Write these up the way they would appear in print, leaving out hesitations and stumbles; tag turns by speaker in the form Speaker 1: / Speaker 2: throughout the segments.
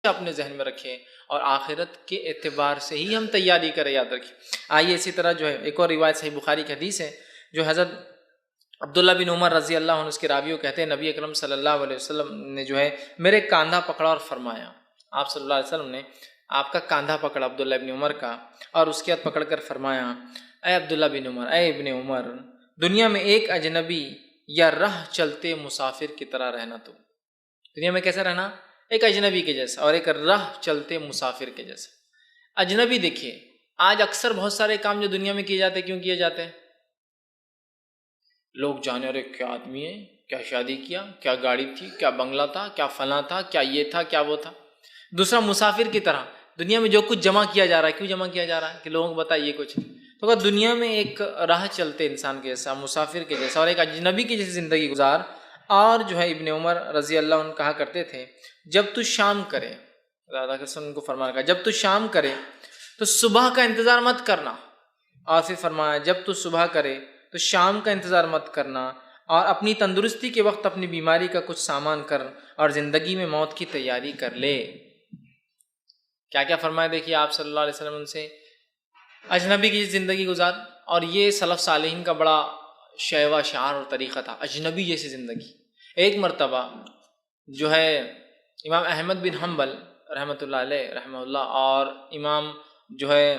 Speaker 1: اپنے ذہن میں رکھیں اور آخرت کے اعتبار سے ہی ہم تیاری کریں، یاد رکھیں۔ آئیے اسی طرح جو ہے ایک اور روایت صحیح بخاری کی حدیث ہے، جو حضرت عبداللہ بن عمر رضی اللہ عنہ اس کے راویوں کہتے ہیں نبی اکرم صلی اللہ علیہ وسلم نے جو ہے میرے کاندھا پکڑا اور فرمایا، آپ صلی اللہ علیہ وسلم نے آپ کا کاندھا پکڑا عبداللہ بن عمر کا، اور اس کے بعد پکڑ کر فرمایا، اے عبداللہ بن عمر، اے ابن عمر، دنیا میں ایک اجنبی یا راہ چلتے مسافر کی طرح رہنا، تو دنیا میں کیسا رہنا؟ ایک اجنبی کے جیسا اور ایک راہ چلتے مسافر کے جیسا۔ اجنبی دیکھیے، آج اکثر بہت سارے کام جو دنیا میں کیے جاتے ہیں، کیوں کیے جاتے ہیں؟ لوگ جانے، ارے کیا آدمی ہے، کیا شادی کیا، کیا گاڑی تھی، کیا بنگلہ تھا، کیا فلاں تھا، کیا یہ تھا، کیا وہ تھا۔ دوسرا مسافر کی طرح، دنیا میں جو کچھ جمع کیا جا رہا ہے، کیوں جمع کیا جا رہا ہے کہ لوگوں کو بتائیے کچھ، تو اگر دنیا میں ایک راہ چلتے انسان کے جیسا، مسافر کے جیسا اور ایک اجنبی کی جیسی زندگی گزار۔ اور جو ہے ابن عمر رضی اللہ عنہ کہا کرتے تھے، جب تو شام کرے، ان کو فرمایا کہ جب تو شام کرے تو صبح کا انتظار مت کرنا، اور پھر فرمایا جب تو صبح کرے تو شام کا انتظار مت کرنا، اور اپنی تندرستی کے وقت اپنی بیماری کا کچھ سامان کر، اور زندگی میں موت کی تیاری کر لے۔ کیا کیا فرمایا دیکھیے آپ صلی اللہ علیہ وسلم ان سے، اجنبی کی زندگی گزار، اور یہ سلف صالحین کا بڑا شیوا شعار اور طریقہ تھا، اجنبی جیسی زندگی۔ ایک مرتبہ جو ہے امام احمد بن حنبل رحمۃ اللہ علیہ رحمہ اللہ اور امام جو ہے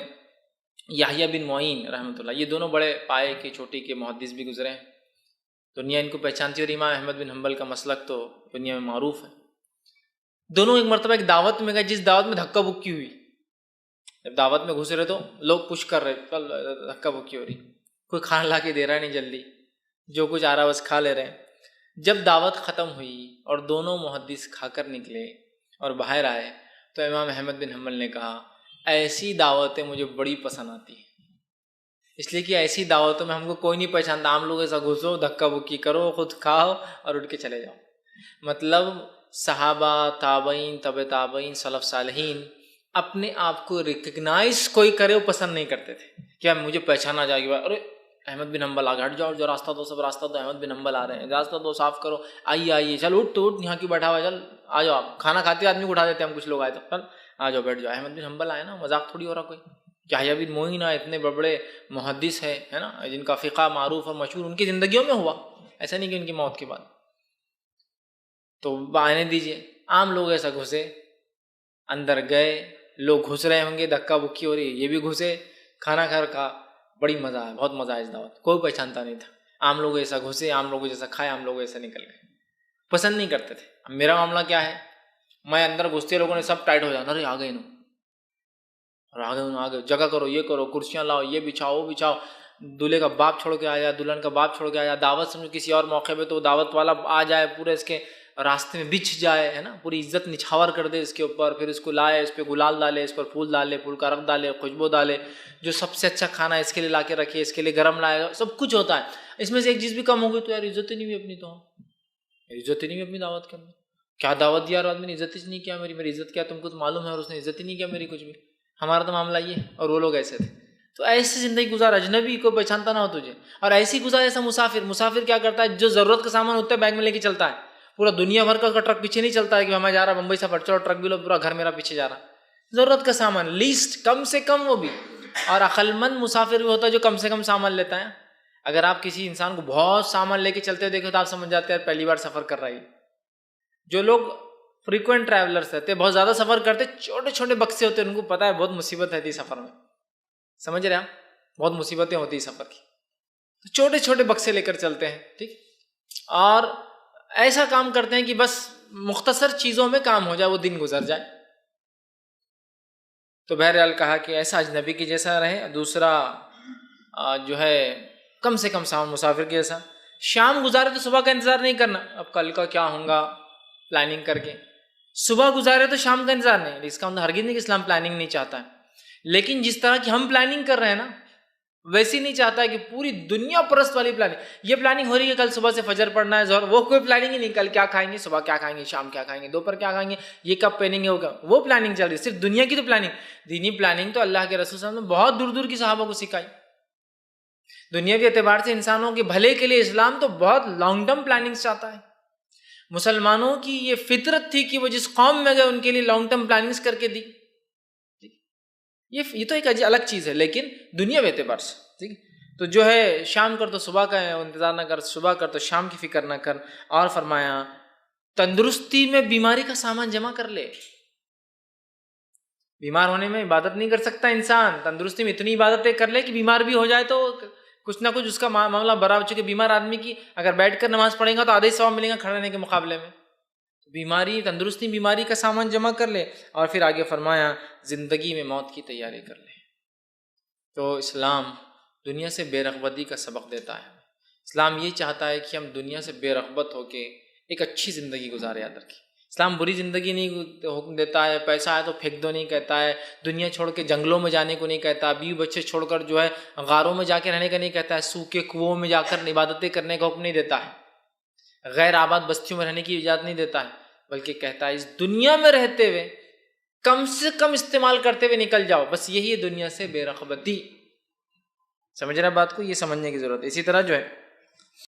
Speaker 1: یحییٰ بن معین رحمۃ اللہ، یہ دونوں بڑے پائے کے چوٹی کے محدث بھی گزرے ہیں، دنیا ان کو پہچانتی ہے، اور امام احمد بن حنبل کا مسلک تو دنیا میں معروف ہے۔ دونوں ایک مرتبہ ایک دعوت میں گئے، جس دعوت میں دھکا بکی ہوئی، جب دعوت میں گھس رہے تو لوگ پش کر رہے، دھکا بکی ہو رہی، کوئی کھانا لا کے دے رہا ہے نہیں جلدی، جو کچھ آ رہا ہے بس کھا لے رہے ہیں۔ جب دعوت ختم ہوئی اور دونوں محدث کھا کر نکلے اور باہر آئے تو امام احمد بن حنبل نے کہا، ایسی دعوتیں مجھے بڑی پسند آتی ہیں، اس لیے کہ ایسی دعوتوں میں ہم کو کوئی نہیں پہچانتا، عام لوگ ایسا گھسو، دھکا بکی کرو، خود کھاؤ اور اٹھ کے چلے جاؤ۔ مطلب صحابہ، تابعین، تبع تابعین، سلف صالحین اپنے آپ کو ریکگنائز کوئی کرے وہ پسند نہیں کرتے تھے، کیا مجھے پہچانا جائے گا، ارے احمد بن حنبل آ گئے، ہٹ جاؤ، جو راستہ دو، سب راستہ دو، احمد بن حنبل آ رہے ہیں، راستہ دو، صاف کرو، آئیے آئیے، چل اٹھ تو اٹھ، یہاں کیوں بیٹھا ہوا، چل آ جاؤ، آپ کھانا کھاتے آدمی کو اٹھا دیتے ہیں ہم، کچھ لوگ آئے تو چل آ جاؤ بیٹھ جاؤ، احمد بن حنبل آئے نا، مذاق تھوڑی ہو رہا کوئی، یحییٰ بن معین آئے، اتنے بڑے محدث ہے نا، جن کا فقہ معروف اور مشہور ان کی زندگیوں میں ہوا، ایسا نہیں کہ ان کی موت کے بعد، تو آنے دیجیے۔ عام لوگ ایسا گھسے، اندر گئے، لوگ گھس رہے ہوں گے، دھکا بکی ہو رہی ہے، یہ بھی گھسے، کھانا کھا کا بڑی مزہ ہے، بہت مزہ ہے اس دعوت، کوئی پہچانتا نہیں تھا، عام لوگ ایسا گھسے، عام لوگوں جیسا کھائے، عام لوگ ایسا نکل گئے، پسند نہیں کرتے تھے۔ اب میرا معاملہ کیا ہے، میں اندر گھستے لوگوں نے سب ٹائٹ ہو جانا، ارے آ گئے نا، اور آگے جگہ کرو، یہ کرو، کرسیاں لاؤ، یہ بچھاؤ، وہ بچھاؤ، دولہے کا باپ چھوڑ کے آیا، دلہن کا باپ چھوڑ کے آیا، دعوت سمجھو کسی اور موقع پہ تو دعوت والا آ جائے، پورے اس کے راستے میں بچھ جائے، ہے نا، پوری عزت نچھاور کر دے اس کے اوپر، پھر اس کو لائے، اس پہ گلال ڈالے، اس پر پھول ڈالے، پھول کا رخ ڈالے، خوشبو ڈالے، جو سب سے اچھا کھانا ہے اس کے لیے لا کے رکھے، اس کے لیے گرم لائے، سب کچھ ہوتا ہے، اس میں سے ایک چیز بھی کم ہو گئی تو یار عزت ہی نہیں ہوئی اپنی، تو عزت ہی نہیں ہوئی اپنی دعوت کے اندر، کیا دعوت دیا اور آدمی نے عزت ہی نہیں کیا میری عزت کیا تم کو تو معلوم ہے، اور اس نے عزت ہی نہیں کیا میری کچھ بھی، ہمارا تو معاملہ یہ ہے، اور وہ لوگ ایسے تھے۔ تو ایسی زندگی گزار، اجنبی کو پہچانتا نہ ہو تجھے، اور ایسی گزار ایسا مسافر کیا کرتا ہے، جو ضرورت کا سامان ہوتا ہے بیگ میں لے کے چلتا ہے، پورا دنیا بھر کا ٹرک پیچھے نہیں چلتا ہے کہ میں جا رہا بمبئی سفر، چلو ٹرک بھی لو، پورا گھر میرا پیچھے جا رہا، ضرورت کا سامان لیسٹ، کم سے کم وہ بھی، اور عقل مند مسافر بھی ہوتا ہے جو کم سے کم سامان لیتا ہے۔ اگر آپ کسی انسان کو بہت سامان لے کے چلتے دیکھو تو آپ سمجھ جاتے ہیں پہلی بار سفر کر رہا ہے۔ جو لوگ فریکوینٹ ٹریولرس رہتے، بہت زیادہ سفر کرتے، چھوٹے چھوٹے بکسے ہوتے ہیں، ان کو پتہ ہے بہت مصیبت رہتی سفر میں، سمجھ رہے ہیں، بہت مصیبتیں ہوتی سفر کی، تو چھوٹے چھوٹے بکسے لے کر چلتے ہیں، ٹھیک، اور ایسا کام کرتے ہیں کہ بس مختصر چیزوں میں کام ہو جائے، وہ دن گزر جائے۔ تو بہرحال کہا کہ ایسا اجنبی کی جیسا رہے، دوسرا جو ہے کم سے کم سامان مسافر کے جیسا، شام گزارے تو صبح کا انتظار نہیں کرنا، اب کل کا کیا ہوگا پلاننگ کر کے، صبح گزارے تو شام کا انتظار نہیں، اس کا مطلب ہرگز نہیں کہ اسلام پلاننگ نہیں چاہتا ہے، لیکن جس طرح کی ہم پلاننگ کر رہے ہیں نا، ویسی نہیں چاہتا ہے کہ پوری دنیا پرست والی پلاننگ، یہ پلاننگ ہو رہی ہے کل صبح سے فجر پڑھنا ہے ظہر، وہ کوئی پلاننگ ہی نہیں، کل کیا کھائیں گے، صبح کیا کھائیں گے، شام کیا کھائیں گے، دوپہر کیا کھائیں گے، یہ کب پہنیں گے، ہوگا، وہ پلاننگ چل رہی ہے، صرف دنیا کی تو پلاننگ، دینی پلاننگ تو اللہ کے رسول صلی اللہ علیہ وسلم نے بہت دور دور کی صحابہ کو سکھائی۔ دنیاوی اعتبار سے انسانوں کے بھلے کے لیے اسلام تو بہت لانگ ٹرم پلاننگ چاہتا ہے، مسلمانوں کی یہ فطرت تھی کہ وہ جس قوم میں گئے ان کے لیے لانگ ٹرم پلاننگز کر کے دی. یہ تو ایک الگ چیز ہے، لیکن دنیا کے اعتبار سے ٹھیک ہے. تو جو ہے شام کر تو صبح کا انتظار نہ کر، صبح کر تو شام کی فکر نہ کر. اور فرمایا تندرستی میں بیماری کا سامان جمع کر لے. بیمار ہونے میں عبادت نہیں کر سکتا انسان، تندرستی میں اتنی عبادتیں کر لے کہ بیمار بھی ہو جائے تو کچھ نہ کچھ اس کا معاملہ برابر. چونکہ بیمار آدمی کی اگر بیٹھ کر نماز پڑھے گا تو آدھا ہی ثواب ملے گا کھڑے رہنے کے مقابلے میں. بیماری تندرستی بیماری کا سامان جمع کر لے. اور پھر آگے فرمایا زندگی میں موت کی تیاری کر لے. تو اسلام دنیا سے بے رغبتی کا سبق دیتا ہے. اسلام یہ چاہتا ہے کہ ہم دنیا سے بے رغبت ہو کے ایک اچھی زندگی گزارے. یاد رکھیں اسلام بری زندگی نہیں حکم دیتا ہے، پیسہ آئے تو پھینک دو نہیں کہتا ہے، دنیا چھوڑ کے جنگلوں میں جانے کو نہیں کہتا، بیوی بچے چھوڑ کر جو ہے غاروں میں جا کے رہنے کا نہیں کہتا ہے، سوکھے کنووں میں جا کر عبادتیں کرنے کا حکم نہیں دیتا ہے، غیر آباد بستیوں میں رہنے کی اجازت نہیں دیتا ہے، بلکہ کہتا ہے اس دنیا میں رہتے ہوئے کم سے کم استعمال کرتے ہوئے نکل جاؤ. بس یہی ہے دنیا سے بے رغبتی. سمجھ رہے بات کو؟ یہ سمجھنے کی ضرورت ہے. اسی طرح جو ہے